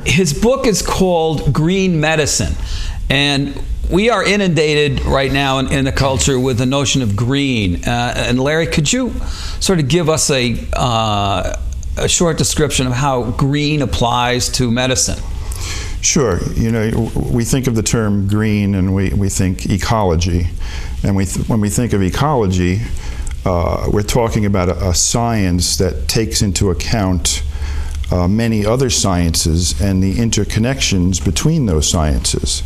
His book is called Green Medicine, and we are inundated right now in the culture with the notion of green. And Larry, could you sort of give us a short description of how green applies to medicine? Sure. You know, we think of the term green and we think ecology. And when we think of ecology, we're talking about a science that takes into account many other sciences and the interconnections between those sciences.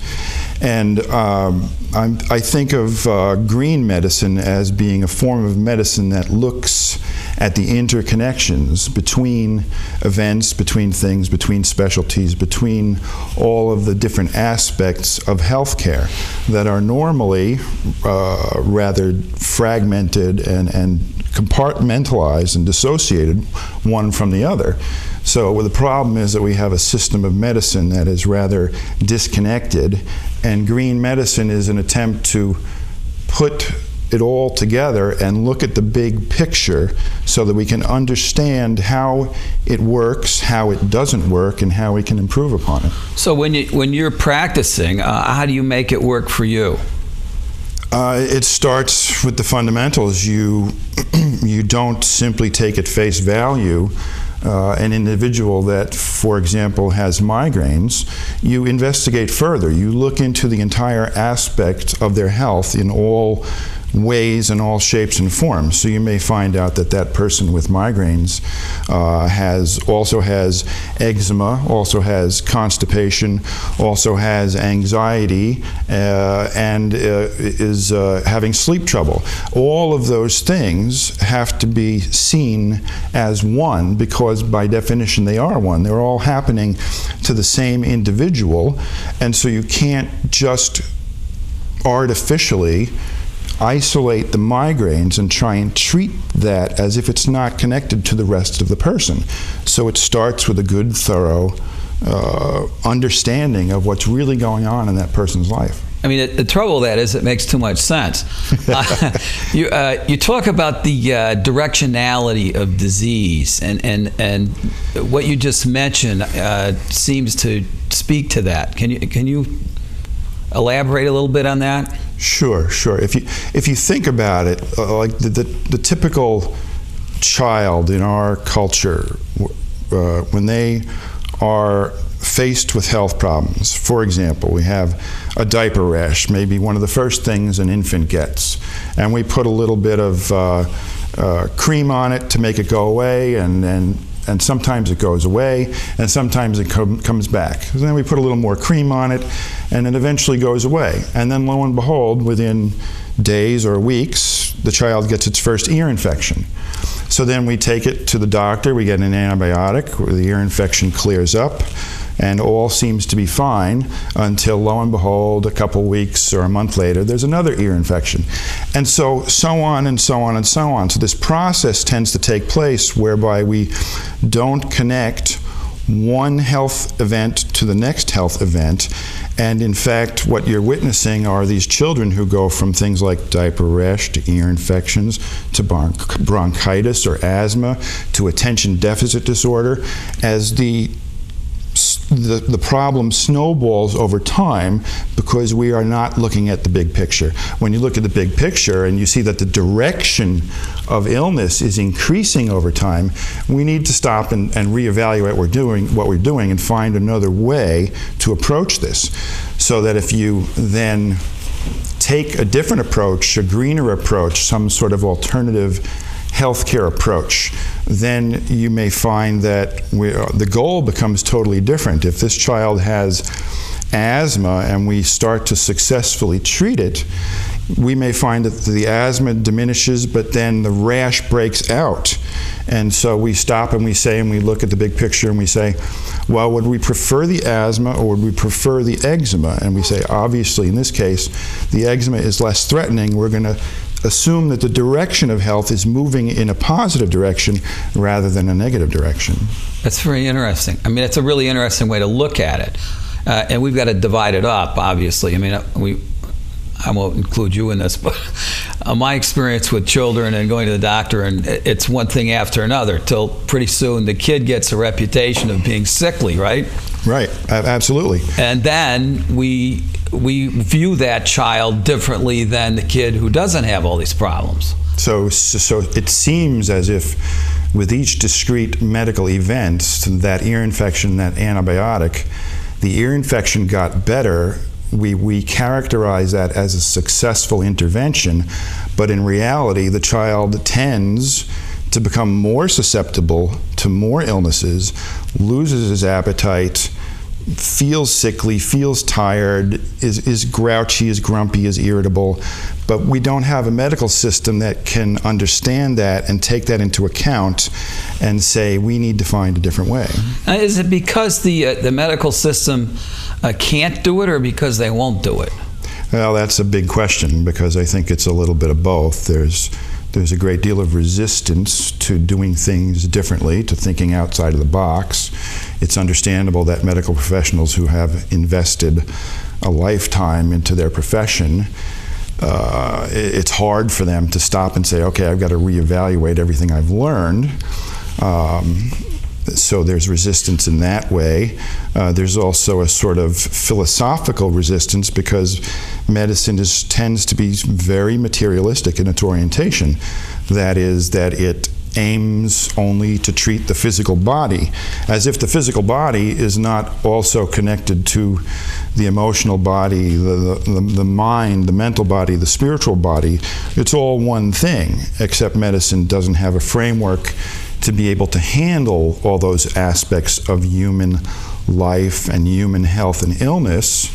And I think of green medicine as being a form of medicine that looks at the interconnections between events, between things, between specialties, between all of the different aspects of healthcare that are normally rather fragmented and compartmentalized and dissociated one from the other. So the problem is that we have a system of medicine that is rather disconnected, and green medicine is an attempt to put it all together and look at the big picture so that we can understand how it works, how it doesn't work, and how we can improve upon it. So when you're practicing, how do you make it work for you? It starts with the fundamentals. You don't simply take at face value an individual that, for example, has migraines. You investigate further. You look into the entire aspect of their health in all ways and all shapes and forms. So you may find out that that person with migraines also has eczema, also has constipation, also has anxiety, and is having sleep trouble. All of those things have to be seen as one, because by definition they are one. They're all happening to the same individual, and so you can't just artificially isolate the migraines and try and treat that as if it's not connected to the rest of the person. So it starts with a good, thorough understanding of what's really going on in that person's life. I mean, the trouble with that is it makes too much sense. You talk about the directionality of disease, and what you just mentioned seems to speak to that. Can you elaborate a little bit on that? Sure. If you think about it, like the typical child in our culture, when they are faced with health problems, for example, we have a diaper rash, maybe one of the first things an infant gets, and we put a little bit of cream on it to make it go away, and sometimes it goes away, and sometimes it comes back. So then we put a little more cream on it, and it eventually goes away. And then lo and behold, within days or weeks, the child gets its first ear infection. So then we take it to the doctor, we get an antibiotic, the ear infection clears up, and all seems to be fine until, lo and behold, a couple weeks or a month later, there's another ear infection. And so on and so on and so on. So this process tends to take place whereby we don't connect one health event to the next health event. And in fact, what you're witnessing are these children who go from things like diaper rash to ear infections to bronchitis or asthma to attention deficit disorder as the problem snowballs over time because we are not looking at the big picture. When you look at the big picture and you see that the direction of illness is increasing over time, we need to stop and reevaluate what we're doing and find another way to approach this. So that if you then take a different approach, a greener approach, some sort of alternative healthcare approach, then you may find that the goal becomes totally different. If this child has asthma and we start to successfully treat it, we may find that the asthma diminishes, but then the rash breaks out. And so we stop and we say, and we look at the big picture and we say, well, would we prefer the asthma or would we prefer the eczema? And we say, obviously, in this case, the eczema is less threatening. We're going to assume that the direction of health is moving in a positive direction rather than a negative direction. That's very interesting. I mean, it's a really interesting way to look at it. And we've got to divide it up, obviously. I mean, I won't include you in this, but my experience with children and going to the doctor, and it's one thing after another till pretty soon the kid gets a reputation of being sickly, right? Right, absolutely. And then we view that child differently than the kid who doesn't have all these problems. So it seems as if with each discrete medical event, that ear infection, that antibiotic, the ear infection got better. We characterize that as a successful intervention, but in reality, the child tends to become more susceptible to more illnesses, loses his appetite, feels sickly, feels tired, is grouchy, is grumpy, is irritable. But we don't have a medical system that can understand that and take that into account and say we need to find a different way. Is it because the medical system can't do it, or because they won't do it? Well, that's a big question, because I think it's a little bit of both. There's a great deal of resistance to doing things differently, to thinking outside of the box. It's understandable that medical professionals who have invested a lifetime into their profession, it's hard for them to stop and say, okay, I've got to reevaluate everything I've learned. So there's resistance in that way. There's also a sort of philosophical resistance, because medicine tends to be very materialistic in its orientation. That is, that it aims only to treat the physical body, as if the physical body is not also connected to the emotional body, the mind, the mental body, the spiritual body. It's all one thing, except medicine doesn't have a framework to be able to handle all those aspects of human life and human health and illness.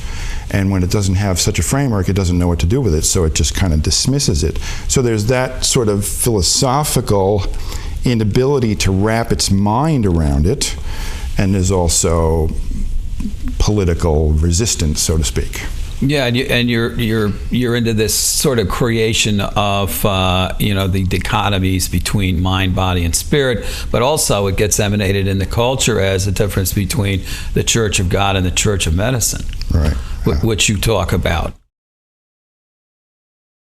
And when it doesn't have such a framework, it doesn't know what to do with it, so it just kind of dismisses it. So there's that sort of philosophical inability to wrap its mind around it, and there's also political resistance, so to speak. Yeah, and you're into this sort of creation of the dichotomies between mind, body, and spirit, but also it gets emanated in the culture as a difference between the Church of God and the Church of Medicine, right? Which you talk about.